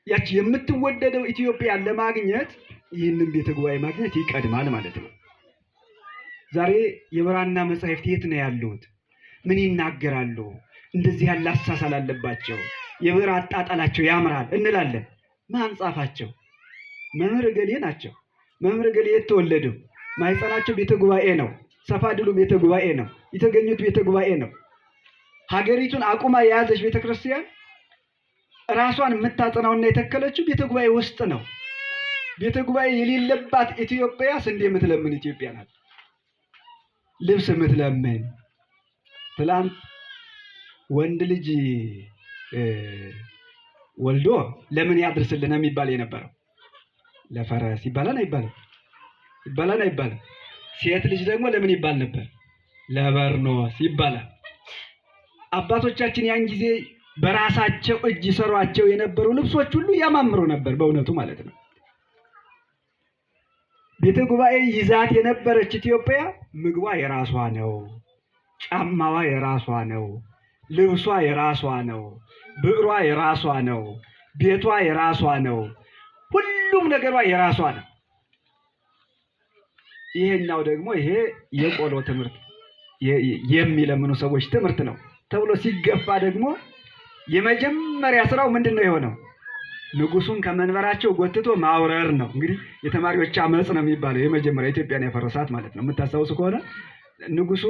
Speaker 1: ያቺ የምትወደደው ኢትዮጵያን ለማግኘት ይህንን ቤተ ጉባኤ ማግኘት ይቀድማል ማለት ነው። ዛሬ የብራና መጻሕፍት የት ነው ያሉት? ምን ይናገራሉ? እንደዚህ ያለ አሳሳል አለባቸው፣ የብዕር አጣጣላቸው ያምራል እንላለን። ማን ጻፋቸው? መምህር ገሌ ናቸው። መምህር ገሌ የተወለደው ማይጸናቸው ቤተ ጉባኤ ነው። ሰፋድሉ ቤተ ጉባኤ ነው። የተገኙት ቤተ ጉባኤ ነው። ሀገሪቱን አቁማ የያዘች ቤተክርስቲያን ራሷን የምታጸናውና የተከለችው ቤተ ጉባኤ ውስጥ ነው። ቤተ ጉባኤ የሌለባት ኢትዮጵያ ስንዴ የምትለምን ኢትዮጵያ ናት። ልብስ የምትለምን። ትላንት ወንድ ልጅ ወልዶ ለምን ያድርስልን የሚባል የነበረው ለፈረስ ይባላል አይባልም? ይባላል አይባልም? ሴት ልጅ ደግሞ ለምን ይባል ነበር? ለበርኖስ ይባላል። አባቶቻችን ያን ጊዜ በራሳቸው እጅ ይሰሯቸው የነበሩ ልብሶች ሁሉ ያማምሩ ነበር፣ በእውነቱ ማለት ነው። ቤተ ጉባኤ ይዛት የነበረች ኢትዮጵያ ምግቧ የራሷ ነው፣ ጫማዋ የራሷ ነው፣ ልብሷ የራሷ ነው፣ ብዕሯ የራሷ ነው፣ ቤቷ የራሷ ነው፣ ሁሉም ነገሯ የራሷ ነው። ይሄኛው ደግሞ ይሄ የቆሎ ትምህርት የሚለምኑ ሰዎች ትምህርት ነው ተብሎ ሲገፋ ደግሞ የመጀመሪያ ስራው ምንድነው የሆነው? ንጉሱን ከመንበራቸው ጎትቶ ማውረር ነው። እንግዲህ የተማሪዎች አመጽ ነው የሚባለው የመጀመሪያ ኢትዮጵያን ያፈረሳት ማለት ነው። የምታስታውሱ ከሆነ ንጉሱ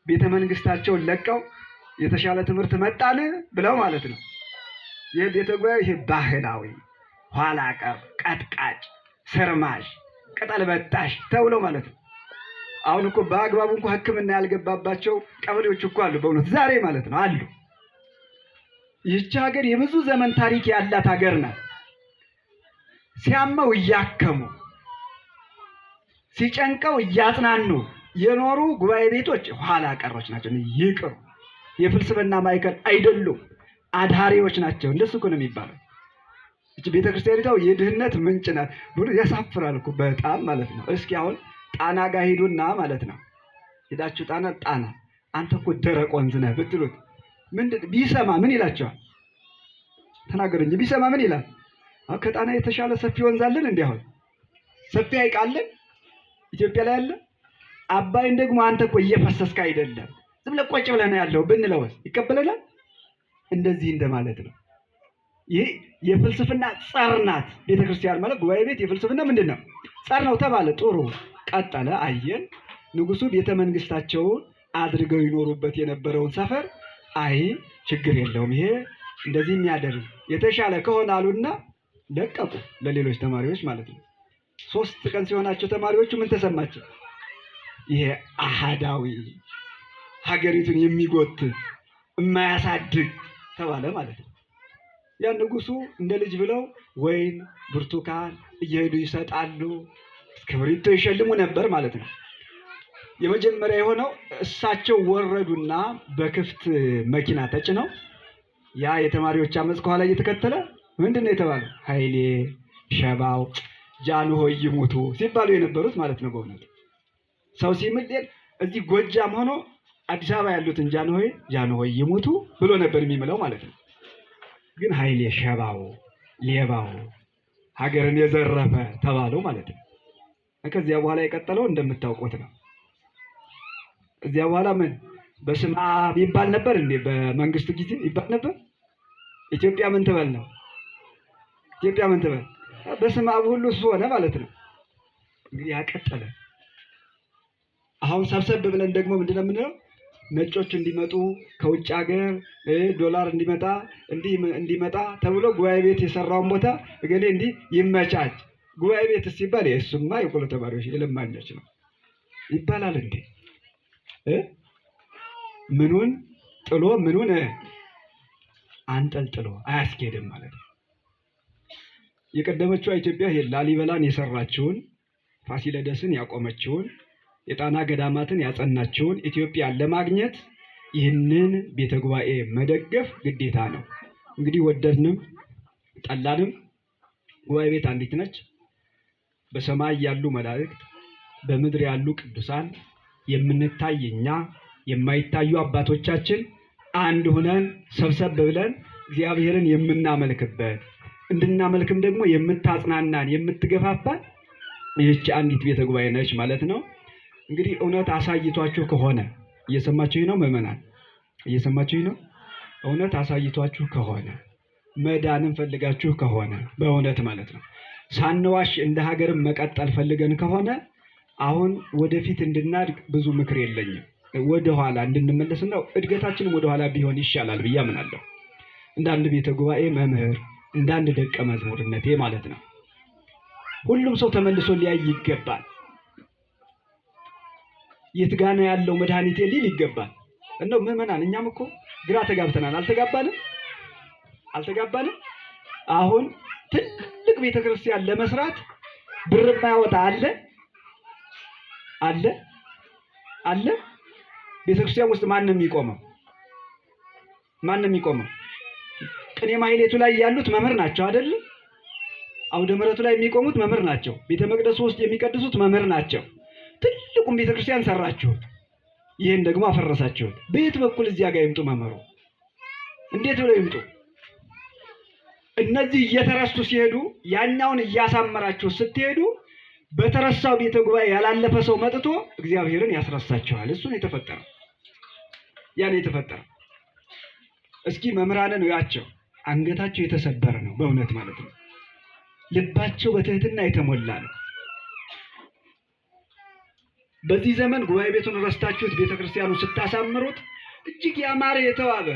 Speaker 1: ቤተ መንግስታቸውን ለቀው የተሻለ ትምህርት መጣን ብለው ማለት ነው። ይህ ቤተ ጉባኤ ይሄ ባህላዊ ኋላ ቀር፣ ቀጥቃጭ፣ ስርማሽ፣ ቅጠል በጣሽ ተብሎ ማለት ነው። አሁን እኮ በአግባቡ እንኳን ሕክምና ያልገባባቸው ቀበሌዎች እኮ አሉ፣ በእውነት ዛሬ ማለት ነው አሉ። ይህች ሀገር የብዙ ዘመን ታሪክ ያላት ሀገር ናት። ሲያመው እያከሙ ሲጨንቀው እያጽናኑ የኖሩ ጉባኤ ቤቶች ኋላ ቀሮች ናቸው። ይቅሩ፣ የፍልስፍና ማዕከል አይደሉም፣ አድሃሪዎች ናቸው። እንደሱ እኮ ነው የሚባለው። እቺ ቤተክርስቲያኒቷ የድህነት ምንጭ ናት ብሎ ያሳፍራል እኮ በጣም ማለት ነው። እስኪ አሁን ጣና ጋር ሂዱና ማለት ነው፣ ሄዳችሁ ጣና አንተ እኮ ደረቅ ወንዝ ነህ ብትሉት ምንድን ቢሰማ ምን ይላቸዋል? ተናገሩ እንጂ ቢሰማ ምን ይላል? አሁን ከጣና የተሻለ ሰፊ ወንዝ አለን እንዴ? አሁን ሰፊ ሐይቅ አለን ኢትዮጵያ ላይ አለ። አባይን ደግሞ አንተ እኮ እየፈሰስክ አይደለም ዝም ብለህ ቆጭ ብለህ ነው ያለው ብንለውስ ይቀበለናል? እንደዚህ እንደማለት ነው። ይህ የፍልስፍና ጸር ናት ቤተክርስቲያን ማለት። ጉባኤ ቤት የፍልስፍና ምንድን ነው? ጸር ነው ተባለ። ጥሩ ቀጠለ። አየን ንጉሱ ቤተ መንግስታቸውን አድርገው ይኖሩበት የነበረውን ሰፈር አይ ችግር የለውም ይሄ እንደዚህ የሚያደርግ የተሻለ ከሆነ አሉና ለቀቁ ለሌሎች ተማሪዎች ማለት ነው። 3 ቀን ሲሆናቸው ተማሪዎቹ ምን ተሰማቸው? ይሄ አሃዳዊ ሀገሪቱን የሚጎትት የማያሳድግ ተባለ ማለት ነው። ያ ንጉሱ እንደ ልጅ ብለው ወይን ብርቱካን እየሄዱ ይሰጣሉ፣ እስክሪብቶ ይሸልሙ ነበር ማለት ነው። የመጀመሪያ የሆነው እሳቸው ወረዱና በክፍት መኪና ተጭነው ያ የተማሪዎች አመጽ ከኋላ እየተከተለ ምንድነው የተባለው? ኃይሌ ሸባው ጃንሆይ ይሙቱ ሲባሉ የነበሩት ማለት ነው። በእውነት ሰው ሲምል እዚህ ጎጃም ሆኖ አዲስ አበባ ያሉትን ጃንሆይ ይሙቱ ብሎ ነበር የሚምለው ማለት ነው። ግን ኃይሌ ሸባው ሌባው ሀገርን የዘረፈ ተባሉ ማለት ነው። ከዚያ በኋላ የቀጠለው እንደምታውቁት ነው። ከዚያ በኋላ ምን በስመ አብ ይባል ነበር እንዴ? በመንግስቱ ጊዜ ይባል ነበር። ኢትዮጵያ ምን ትበል ነው? ኢትዮጵያ ምን ትበል? በስመ አብ ሁሉ እሱ ሆነ ማለት ነው። እንግዲህ ያቀጠለ አሁን ሰብሰብ ብለን ደግሞ ምንድነው የምንለው? ነጮች እንዲመጡ ከውጭ ሀገር ዶላር እንዲመጣ ተብሎ ጉባኤ ቤት የሰራውን ቦታ እገሌ እንዲህ ይመቻች። ጉባኤ ቤት ሲባል እሱማ የቆሎ ተማሪዎች የለማኞች ነው ይባላል እንዴ? ምኑን ጥሎ ምኑን አንጠልጥሎ አያስኬድም ማለት ነው። የቀደመችው ኢትዮጵያ ላሊበላን የሰራችውን፣ ፋሲለደስን ያቆመችውን፣ የጣና ገዳማትን ያጸናችውን ኢትዮጵያን ለማግኘት ይህንን ቤተ ጉባኤ መደገፍ ግዴታ ነው። እንግዲህ ወደድንም ጠላንም ጉባኤ ቤት አንዲት ነች። በሰማይ ያሉ መላእክት፣ በምድር ያሉ ቅዱሳን፣ የምንታይ እኛ፣ የማይታዩ አባቶቻችን አንድ ሆነን ሰብሰብ ብለን እግዚአብሔርን የምናመልክበት እንድናመልክም ደግሞ የምታጽናናን የምትገፋፋን ይህች አንዲት ቤተ ጉባኤ ነች ማለት ነው። እንግዲህ እውነት አሳይቷችሁ ከሆነ እየሰማችሁኝ ነው ምዕመናን? እየሰማችሁኝ ነው? እውነት አሳይቷችሁ ከሆነ መዳንን ፈልጋችሁ ከሆነ በእውነት ማለት ነው ሳንዋሽ እንደ ሀገርም መቀጠል ፈልገን ከሆነ አሁን ወደፊት እንድናድግ ብዙ ምክር የለኝም። ወደኋላ እንድንመለስና እድገታችንም ወደኋላ ቢሆን ይሻላል ብዬ አምናለሁ። እንደ አንድ ቤተ ጉባኤ መምህር፣ እንደ አንድ ደቀ መዝሙርነቴ ማለት ነው። ሁሉም ሰው ተመልሶ ሊያይ ይገባል። የት ጋ ነው ያለው መድኃኒቴ ሊል ይገባል። እንደው ምዕመናን እኛም እኮ ግራ ተጋብተናል። አልተጋባንም? አሁን ትልቅ ቤተክርስቲያን ለመስራት ብር የማያወጣ አለ? ቤተክርስቲያን ውስጥ ማን ነው የሚቆመው? ቅኔ ማህሌቱ ላይ ያሉት መምህር ናቸው አይደል? አውደ ምሕረቱ ላይ የሚቆሙት መምህር ናቸው። ቤተ መቅደሱ ውስጥ የሚቀድሱት መምህር ናቸው። ትልቁን ቤተክርስቲያን ሰራችሁት፣ ይህን ደግሞ አፈረሳችሁት። በየት በኩል እዚያ ጋር ይምጡ መምህሩ? እንዴት ብለው ይምጡ? እነዚህ እየተረሱ ሲሄዱ ያኛውን እያሳመራችሁ ስትሄዱ በተረሳው ቤተ ጉባኤ ያላለፈ ሰው መጥቶ እግዚአብሔርን ያስረሳችኋል። እሱ ነው የተፈጠረው። የተፈጠረው እስኪ መምህራንን ያቸው አንገታቸው የተሰበረ ነው በእውነት ማለት ነው። ልባቸው በትህትና የተሞላ ነው። በዚህ ዘመን ጉባኤ ቤቱን ረስታችሁት ቤተክርስቲያኑ ስታሳምሩት እጅግ ያማረ የተዋበ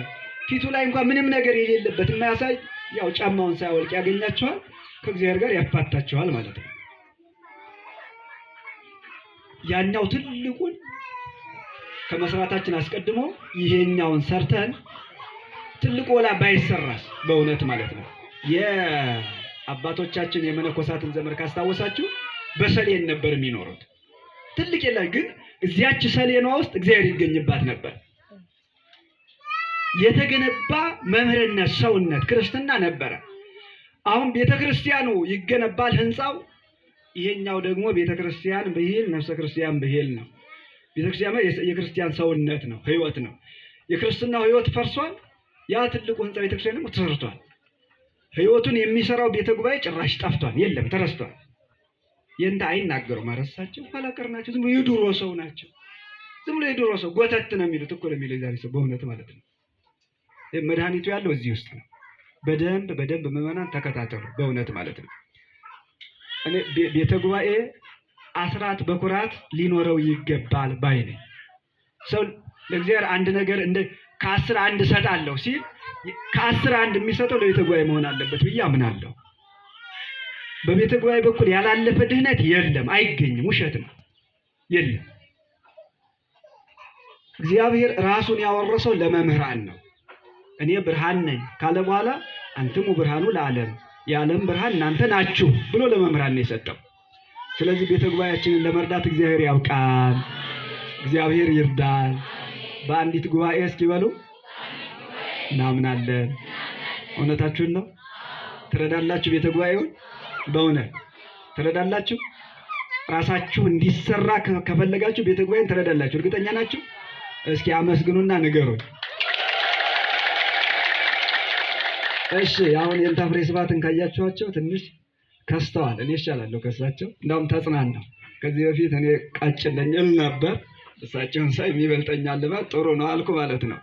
Speaker 1: ፊቱ ላይ እንኳን ምንም ነገር የሌለበት የማያሳይ ያው ጫማውን ሳያወልቅ ያገኛቸዋል፣ ከእግዚአብሔር ጋር ያፋታቸዋል ማለት ነው። ያኛው ትልቁን ከመስራታችን አስቀድሞ ይሄኛውን ሰርተን ትልቁ ወላ ባይሰራስ በእውነት ማለት ነው። የአባቶቻችን የመነኮሳትን ዘመን ካስታወሳችሁ በሰሌን ነበር የሚኖሩት። ትልቅ የለ ግን እዚያች ሰሌኗ ውስጥ እግዚአብሔር ይገኝባት ነበር። የተገነባ መምህርነት፣ ሰውነት፣ ክርስትና ነበረ። አሁን ቤተክርስቲያኑ ይገነባል ህንፃው፣ ይሄኛው ደግሞ ቤተክርስቲያን ብሂል ነፍሰ ክርስቲያን ብሂል ነው። ቤተክርስቲያን የክርስቲያን ሰውነት ነው፣ ህይወት ነው። የክርስትናው ህይወት ፈርሷል። ያ ትልቁ ህንፃ ቤተክርስቲያን ደግሞ ተሰርቷል። ህይወቱን የሚሰራው ቤተ ጉባኤ ጭራሽ ጠፍቷል፣ የለም፣ ተረስቷል። የእንታ አይናገሩም፣ አረሳቸው፣ ኋላ ቀር ናቸው። ዝም ብሎ የድሮ ሰው ናቸው። ዝም ብሎ የድሮ ሰው ጎተት ነው የሚሉት እኮ ለሚለው የዛሬ ሰው በእውነት ማለት ነው። መድኃኒቱ ያለው እዚህ ውስጥ ነው። በደንብ ምዕመናን ተከታተሉ በእውነት ማለት ነው። እኔ ቤተ ጉባኤ አስራት በኩራት ሊኖረው ይገባል ባይ ነኝ። ሰው ለእግዚአብሔር አንድ ነገር ከ10 1 እሰጣለሁ ሲል ከ10 1 የሚሰጠው ለቤተ ጉባኤ መሆን አለበት ብዬ አምናለሁ። በቤተ ጉባኤ በኩል ያላለፈ ድህነት የለም፣ አይገኝም፣ ውሸት ነው፣ የለም። እግዚአብሔር ራሱን ያወረሰው ለመምህራን ነው። እኔ ብርሃን ነኝ ካለ በኋላ አንትሙ ብርሃኑ ለዓለም፣ የዓለም ብርሃን እናንተ ናችሁ ብሎ ለመምህራን ነው የሰጠው። ስለዚህ ቤተ ጉባኤያችንን ለመርዳት እግዚአብሔር ያውቃል፣ እግዚአብሔር ይርዳል። በአንዲት ጉባኤ እስኪበሉ እናምናለን። እውነታችሁን ነው? ትረዳላችሁ? ቤተ ጉባኤውን በእውነት ትረዳላችሁ? ራሳችሁ እንዲሰራ ከፈለጋችሁ ቤተ ጉባኤን ትረዳላችሁ? እርግጠኛ ናችሁ? እስኪ አመስግኑና ንገሩኝ። እሺ አሁን የእንታፍሬ ስብሐትን ካያችኋቸው ትንሽ ከስተዋል። እኔ እሻላለሁ ከሳቸው፣ እንዳውም ተጽናናሁ። ከዚህ በፊት እኔ ቀጭን ነኝ እል ነበር። እሳቸውን ሳይ የሚበልጠኛል ልበል ጥሩ ነው አልኩ ማለት ነው።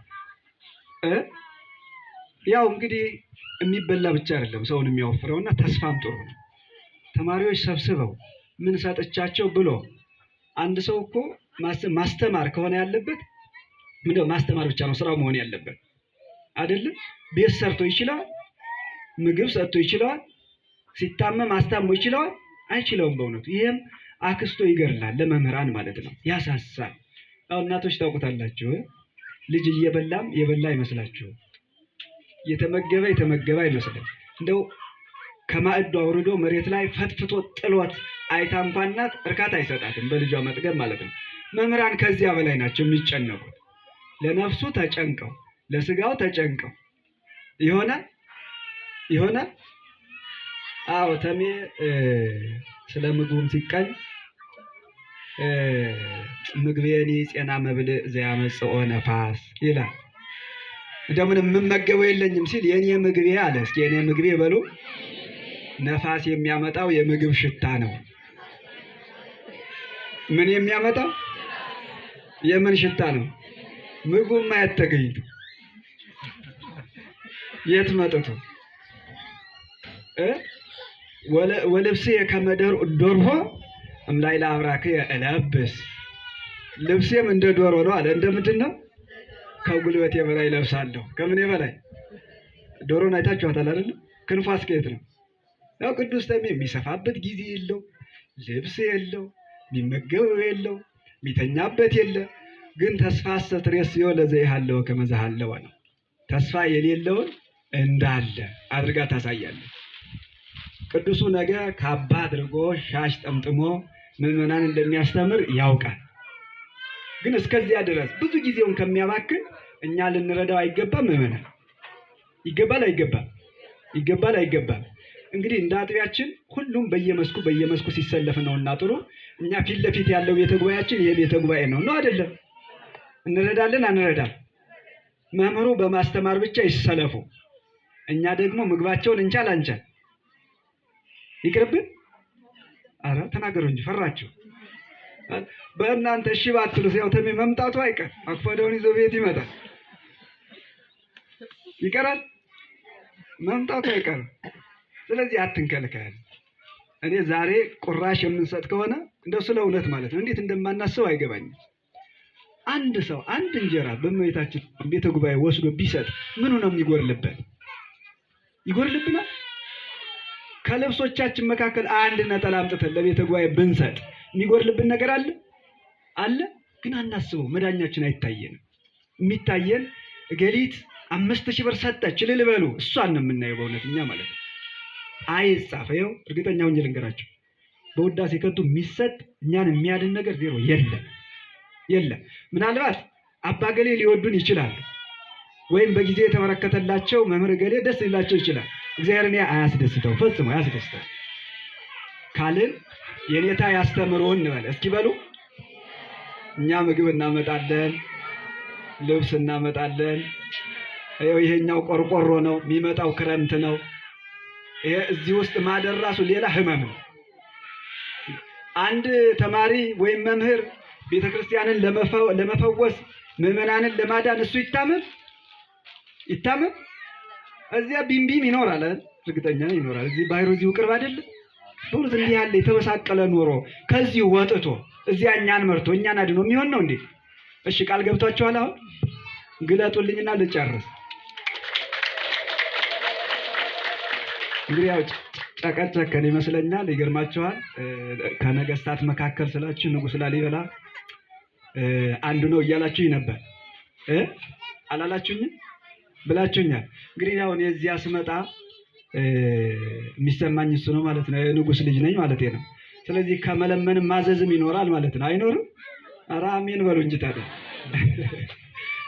Speaker 1: ያው እንግዲህ የሚበላ ብቻ አይደለም ሰውን የሚያወፍረውና ተስፋም ጥሩ ነው። ተማሪዎች ሰብስበው ምን ሰጥቻቸው ብሎ አንድ ሰው እኮ ማስተማር ከሆነ ያለበት ምንድነው ማስተማር ብቻ ነው ስራው መሆን ያለበት አይደለም። ቤት ሰርቶ ይችላል፣ ምግብ ሰጥቶ ይችላል፣ ሲታመም አስታሞ ይችላል አይችለውም። በእውነቱ ይሄም አክስቶ ይገርላል ለመምህራን ማለት ነው። ያሳሳል። አሁን እናቶች ታውቁታላችሁ፣ ልጅ እየበላም የበላ አይመስላችሁ፣ የተመገበ አይመስልም። እንደው ከማዕዱ አውርዶ መሬት ላይ ፈትፍቶ ጥሎት አይታ እንኳን እናት እርካታ አይሰጣትም በልጇ መጥገብ ማለት ነው። መምህራን ከዚያ በላይ ናቸው የሚጨነቁት። ለነፍሱ ተጨንቀው ለስጋው ተጨንቀው ይሆነ አዎ ተሜ ስለ ምግቡም ሲቀኝ ምግቤኒ ጤና መብል ዘያመጽኦ ነፋስ ይላል። እንደምን የምመገበው የለኝም ሲል የኔ ምግቤ አለ። እስኪ የኔ ምግቤ በሉ። ነፋስ የሚያመጣው የምግብ ሽታ ነው። ምን የሚያመጣው የምን ሽታ ነው? ምግቡማ ያተገኝቱ የት መጥቶ ወልብሴ ከመደር ዶርሆ እምላይ ለአብራክ እለብስ። ልብሴም እንደ ዶሮ ነው አለ። እንደምንድን ነው? ከጉልበቴ በላይ ለብሳለሁ። ከምን በላይ? ዶሮን አይታችኋታል አይደል? ክንፏ እስከየት ነው? ያው ቅዱስ ተሜ የሚሰፋበት ጊዜ የለው፣ ልብስ የለው፣ የሚመገበው የለው፣ የሚተኛበት የለ። ግን ተስፋ ስትሬስዮ ለዘይሃለው ከመዛሃለው ነው። ተስፋ የሌለውን እንዳለ አድርጋ ታሳያለች። ቅዱሱ ነገ ካባ አድርጎ ሻሽ ጠምጥሞ ምዕመናን እንደሚያስተምር ያውቃል። ግን እስከዚያ ድረስ ብዙ ጊዜውን ከሚያባክን እኛ ልንረዳው አይገባም። ምዕመናን ይገባል አይገባም? ይገባል አይገባም? እንግዲህ እንደ አጥቢያችን ሁሉም በየመስኩ ሲሰለፍ ነውና ጥሩ። እኛ ፊት ለፊት ያለው ቤተ ጉባኤያችን ይሄ ቤተ ጉባኤ ነው አይደለም? እንረዳለን አንረዳም? መምህሩ በማስተማር ብቻ ይሰለፉ፣ እኛ ደግሞ ምግባቸውን እንቻል አንቻል ይቅርብን። አረ ተናገሩ እንጂ ፈራችሁ። በእናንተ እሺ ባትሉስ ያው ተሜ መምጣቱ አይቀር አክፋዳውን ይዞ ቤት ይመጣል። ይቀራል መምጣቱ አይቀር። ስለዚህ አትንከልከል። እኔ ዛሬ ቁራሽ የምንሰጥ ከሆነ እንደው ስለ እውነት ማለት ነው እንዴት እንደማናስብ አይገባኝም። አንድ ሰው አንድ እንጀራ በእመቤታችን ቤተ ጉባኤ ወስዶ ቢሰጥ ምኑ ነው የሚጎርልበት? ይጎርልብናል? ከልብሶቻችን መካከል አንድ ነጠላ አምጥተን ለቤተ ጉባኤ ብንሰጥ የሚጎርልብን ነገር አለ? ግን አናስበው። መዳኛችን አይታየንም። የሚታየን እገሊት 5000 ብር ሰጠች እልል በሉ፣ እሷን ነው የምናየው በእውነትኛ ማለት ነው። አይጻፈው። እርግጠኛ ሆኜ ልንገራቸው፣ በውዳሴ ከንቱ የሚሰጥ እኛን የሚያድን ነገር ዜሮ የለም። ምናልባት አባ ገሌ ሊወዱን ይችላል፣ ወይም በጊዜ የተበረከተላቸው መምህር ገሌ ደስ ሊላቸው ይችላል። እግዚአብሔርን አያስደስተው፣ ፈጽሞ አያስደስተው ካልን የኔታ ያስተምሩን እንበል እስኪ በሉ። እኛ ምግብ እናመጣለን፣ ልብስ እናመጣለን። ይሄኛው ቆርቆሮ ነው፣ የሚመጣው ክረምት ነው። ይሄ እዚህ ውስጥ ማደር ራሱ ሌላ ህመም ነው። አንድ ተማሪ ወይም መምህር ቤተክርስቲያንን ለመፈወስ ምዕመናንን ለማዳን እሱ ይታመም እዚያ ቢምቢም ይኖራል፣ እርግጠኛ ይኖራል። እዚህ ባይሮ እዚሁ ቅርብ አይደለም። በእውነት እንዲህ ያለ የተበሳቀለ ኑሮ ከዚህ ወጥቶ እዚያ እኛን መርቶ እኛን አድኖ የሚሆን ነው እንዴ? እሺ ቃል ገብቷችኋል? አሁን ግለጡልኝና ልጨርስ። እንግዲህ ያው ጨቀጨከን ይመስለኛል። ይገርማችኋል። ከነገስታት መካከል ስላችሁ ንጉሥ ላሊበላ አንዱ ነው እያላችሁኝ ነበር አላላችሁኝም? ብላችሁኛል። እንግዲህ ያው እኔ እዚያ ስመጣ የሚሰማኝ እሱ ነው ማለት ነው። የንጉሥ ልጅ ነኝ ማለት ነው። ስለዚህ ከመለመንም ማዘዝም ይኖራል ማለት ነው። አይኖርም? ኧረ አሜን በሉ እንጂ ታዲያ።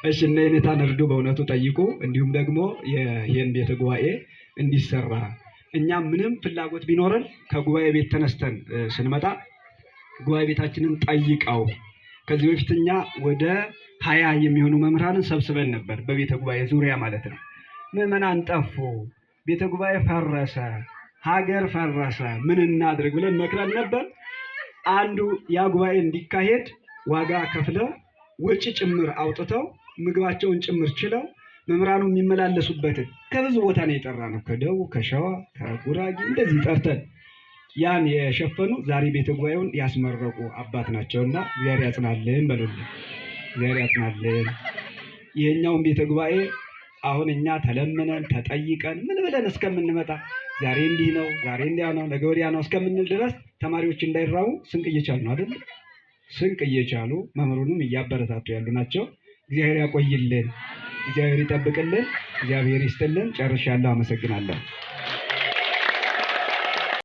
Speaker 1: እሺ እነ የኔታን እርዱ፣ በእውነቱ ጠይቁ። እንዲሁም ደግሞ ይህን ቤተ ጉባኤ እንዲሰራ እኛ ምንም ፍላጎት ቢኖረን ከጉባኤ ቤት ተነስተን ስንመጣ ጉባኤ ቤታችንን ጠይቀው። ከዚህ በፊት እኛ ወደ 20 የሚሆኑ መምህራንን ሰብስበን ነበር በቤተ ጉባኤ ዙሪያ ማለት ነው። ምዕመናን ጠፉ፣ ቤተ ጉባኤ ፈረሰ፣ ሀገር ፈረሰ፣ ምን እናድርግ ብለን መክረን ነበር። አንዱ ያ ጉባኤ እንዲካሄድ ዋጋ ከፍለው ወጪ ጭምር አውጥተው ምግባቸውን ጭምር ችለው መምህራኑ የሚመላለሱበትን ከብዙ ቦታ ነው የጠራነው። ከደቡብ፣ ከሸዋ፣ ከጉራጌ እንደዚህ ጠርተን ያን የሸፈኑ ዛሬ ቤተ ጉባኤውን ያስመረቁ አባት ናቸውና እግዚአብሔር ያጽናልን በሉልን። እግዚአብሔር ያጽናልን። ይሄኛውን ቤተ ጉባኤ አሁን እኛ ተለምነን ተጠይቀን ምን ብለን እስከምንመጣ ዛሬ እንዲህ ነው፣ ዛሬ እንዲያ ነው፣ ነገ ወዲያ ነው እስከምንል ድረስ ተማሪዎች እንዳይራቡ ስንቅ እየቻሉ ነው አይደል? ስንቅ እየቻሉ መምህሩንም እያበረታቱ ያሉ ናቸው። እግዚአብሔር ያቆይልን፣ እግዚአብሔር ይጠብቅልን፣ እግዚአብሔር ይስጥልን። ጨርሻለሁ። አመሰግናለሁ።